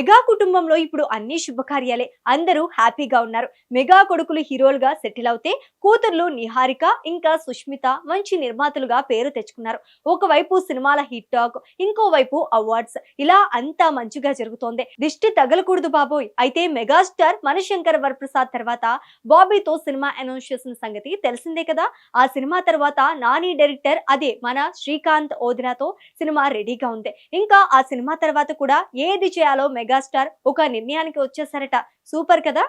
Mega కుటుంబంలో ఇప్పుడు అన్ని శుభకార్యాలే. అందరూ హ్యాపీగా ఉన్నారు. మెగా కొడుకులు హీరోలుగా సెటిల్ అవుతే కూతుర్లు నిహారిక ఇంకా సుష్మిత మంచి నిర్మాతలుగా పేరు తెచ్చుకున్నారు. ఒకవైపు సినిమాల హిట్ టాక్, ఇంకోవైపు అవార్డ్స్, ఇలా అంతా మంచిగా జరుగుతోంది. దిష్టి తగలకూడదు బాబోయ్. అయితే మెగాస్టార్ మనశంకర వరప్రసాద్ తర్వాత బాబీతో సినిమా అనౌన్స్ చేసిన సంగతి తెలిసిందే కదా. ఆ సినిమా తర్వాత నాని డైరెక్టర్ అదే మన శ్రీకాంత్ ఓదిరాతో సినిమా రెడీగా ఉంది. ఇంకా ఆ సినిమా తర్వాత కూడా ఏది చేయాలో మెగాస్టార్ ఒక నిర్ణయానికి వచ్చేసారట. సూపర్ కదా.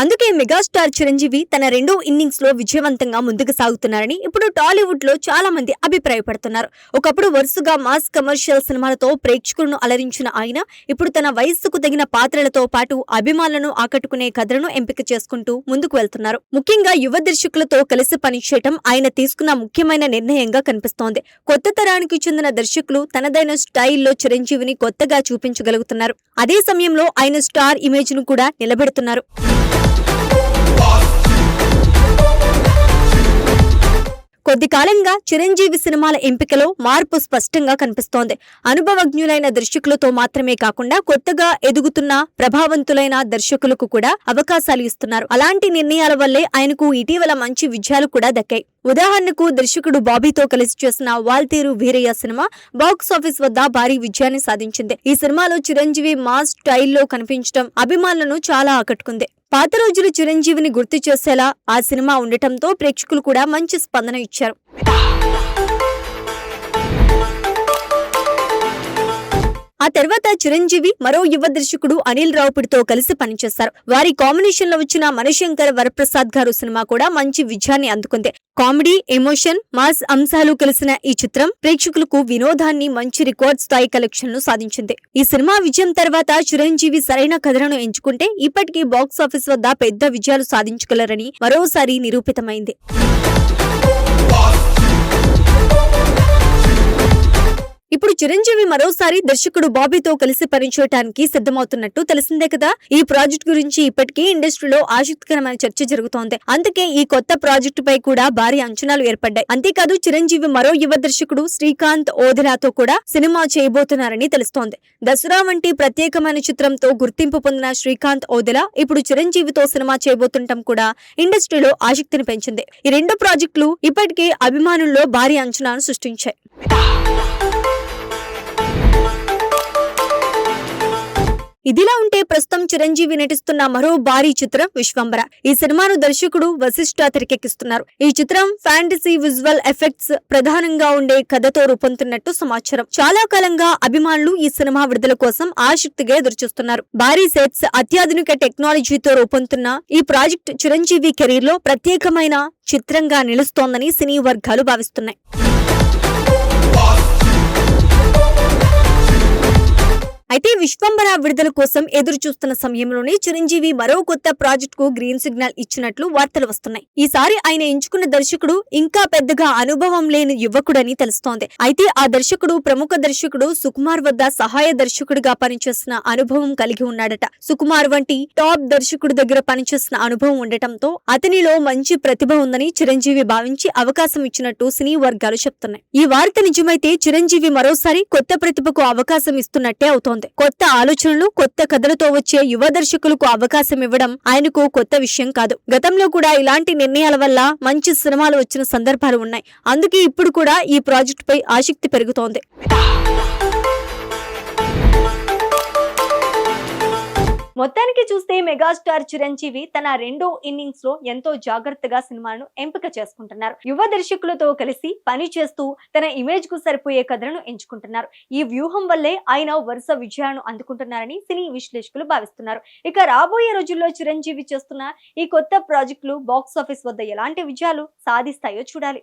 అందుకే మెగాస్టార్ చిరంజీవి తన రెండో ఇన్నింగ్స్ లో విజయవంతంగా ముందుకు సాగుతున్నారని ఇప్పుడు టాలీవుడ్ లో చాలా మంది అభిప్రాయపడుతున్నారు. ఒకప్పుడు వరుసగా మాస్ కమర్షియల్ సినిమాలతో ప్రేక్షకులను అలరించిన ఆయన ఇప్పుడు తన వయస్సుకు తగిన పాత్రలతో పాటు అభిమానులను ఆకట్టుకునే కథలను ఎంపిక చేసుకుంటూ ముందుకు వెళ్తున్నారు. ముఖ్యంగా యువ దర్శకులతో కలిసి పనిచేయటం ఆయన తీసుకున్న ముఖ్యమైన నిర్ణయంగా కనిపిస్తోంది. కొత్త తరానికి చెందిన దర్శకులు తనదైన స్టైల్లో చిరంజీవిని కొత్తగా చూపించగలుగుతున్నారు. అదే సమయంలో ఆయన స్టార్ ఇమేజ్ ను కూడా నిలబెడుతున్నారు. కొద్ది కాలంగా చిరంజీవి సినిమాల ఎంపికలో మార్పు స్పష్టంగా కనిపిస్తోంది. అనుభవజ్ఞులైన దర్శకులతో మాత్రమే కాకుండా కొత్తగా ఎదుగుతున్న ప్రభావవంతులైన దర్శకులకు కూడా అవకాశాలు ఇస్తున్నారు. అలాంటి నిర్ణయాల వల్లే ఆయనకు ఇటీవల మంచి విజయాలు కూడా దక్కాయి. ఉదాహరణకు దర్శకుడు బాబీతో కలిసి చేసిన వాల్తేరు వీరయ్య సినిమా బాక్సాఫీస్ వద్ద భారీ విజయాన్ని సాధించింది. ఈ సినిమాలో చిరంజీవి మాస్ స్టైల్లో కనిపించడం అభిమానులను చాలా ఆకట్టుకుంది. పాత రోజులు చిరంజీవిని గుర్తు చేసేలా ఆ సినిమా ఉండటంతో ప్రేక్షకులు కూడా మంచి స్పందన ఇచ్చారు. ఆ తర్వాత చిరంజీవి మరో యువ దర్శకుడు అనిల్ రావుపూడితో కలిసి పనిచేశారు. వారి కాంబినేషన్ లో వచ్చిన మనశంకర వరప్రసాద్ గారు సినిమా కూడా మంచి విజయాన్ని అందుకుంది. కామెడీ, ఎమోషన్, మాస్ అంశాలు కలిసిన ఈ చిత్రం ప్రేక్షకులకు వినోదాన్ని, మంచి రికార్డ్ స్థాయి కలెక్షన్లు సాధించింది. ఈ సినిమా విజయం తర్వాత చిరంజీవి సరైన కథలను ఎంచుకుంటే ఇప్పటికీ బాక్సాఫీస్ వద్ద పెద్ద విజయాలు సాధించగలరని మరోసారి నిరూపితమైంది. ఇప్పుడు చిరంజీవి మరోసారి దర్శకుడు బాబీతో కలిసి పనిచేయడానికి సిద్ధమవుతున్నట్టు తెలిసిందే కదా. ఈ ప్రాజెక్ట్ గురించి ఇప్పటికీ ఇండస్ట్రీలో ఆసక్తికరమైన చర్చ జరుగుతోంది. అందుకే ఈ కొత్త ప్రాజెక్టు పై కూడా భారీ అంచనాలు ఏర్పడ్డాయి. అంతేకాదు చిరంజీవి మరో యువ దర్శకుడు శ్రీకాంత్ ఓదిరాతో కూడా సినిమా చేయబోతున్నారని తెలుస్తోంది. దసరా వంటి ప్రత్యేకమైన చిత్రంతో గుర్తింపు పొందిన శ్రీకాంత్ ఓదిరా ఇప్పుడు చిరంజీవితో సినిమా చేయబోతుండటం కూడా ఇండస్ట్రీలో ఆసక్తిని పెంచింది. ఈ రెండు ప్రాజెక్టులు ఇప్పటికే అభిమానుల్లో భారీ అంచనాను సృష్టించాయి. ఇదిలా ఉంటే ప్రస్తుతం చిరంజీవి నటిస్తున్న మరో భారీ చిత్రం విశ్వంబర. ఈ సినిమాను దర్శకుడు వశిష్ఠ తెరకెక్కిస్తున్నారు. ఈ చిత్రం ఫ్యాంటసీ విజువల్ ఎఫెక్ట్స్ ప్రధానంగా ఉండే కథతో రూపొందుతున్నట్టు సమాచారం. చాలా కాలంగా అభిమానులు ఈ సినిమా విడుదల కోసం ఆసక్తిగా ఎదురుచూస్తున్నారు. భారీ సెట్స్, అత్యాధునిక టెక్నాలజీతో రూపొందుతున్న ఈ ప్రాజెక్ట్ చిరంజీవి కెరీర్ లో ప్రత్యేకమైన చిత్రంగా నిలుస్తోందని సినీ వర్గాలు భావిస్తున్నాయి. అయితే విశ్వంబర విడుదల కోసం ఎదురు చూస్తున్న సమయంలోనే చిరంజీవి మరో కొత్త ప్రాజెక్ట్ కు గ్రీన్ సిగ్నల్ ఇచ్చినట్లు వార్తలు వస్తున్నాయి. ఈసారి ఆయన ఎంచుకున్న దర్శకుడు ఇంకా పెద్దగా అనుభవం లేని యువకుడని తెలుస్తోంది. అయితే ఆ దర్శకుడు ప్రముఖ దర్శకుడు సుకుమార్ వద్ద సహాయ దర్శకుడిగా పనిచేసిన అనుభవం కలిగి ఉన్నాడట. సుకుమార్ వంటి టాప్ దర్శకుడి దగ్గర పనిచేసిన అనుభవం ఉండటంతో అతనిలో మంచి ప్రతిభ ఉందని చిరంజీవి భావించి అవకాశం ఇచ్చినట్టు సినీ వర్గాలు చెప్తున్నాయి. ఈ వార్త నిజమైతే చిరంజీవి మరోసారి కొత్త ప్రతిభకు అవకాశం ఇస్తున్నట్టే అవుతోంది. కొత్త ఆలోచనలు, కొత్త కథలతో వచ్చే యువ దర్శకులకు అవకాశం ఇవ్వడం ఆయనకు కొత్త విషయం కాదు. గతంలో కూడా ఇలాంటి నిర్ణయాల వల్ల మంచి సినిమాలు వచ్చిన సందర్భాలు ఉన్నాయి. అందుకే ఇప్పుడు కూడా ఈ ప్రాజెక్ట్ పై ఆసక్తి పెరుగుతోంది. మొత్తానికి చూస్తే మెగాస్టార్ చిరంజీవి తన రెండో ఇన్నింగ్స్ లో ఎంతో జాగ్రత్తగా సినిమాను ఎంపిక చేసుకుంటున్నారు. యువ దర్శకులతో కలిసి పని చేస్తూ తన ఇమేజ్ కు సరిపోయే కథలను ఎంచుకుంటున్నారు. ఈ వ్యూహం వల్లే ఆయన వరుస విజయాలను అందుకుంటున్నారని సినీ విశ్లేషకులు భావిస్తున్నారు. ఇక రాబోయే రోజుల్లో చిరంజీవి చేస్తున్న ఈ కొత్త ప్రాజెక్టులు బాక్సాఫీస్ వద్ద ఎలాంటి విజయాలు సాధిస్తాయో చూడాలి.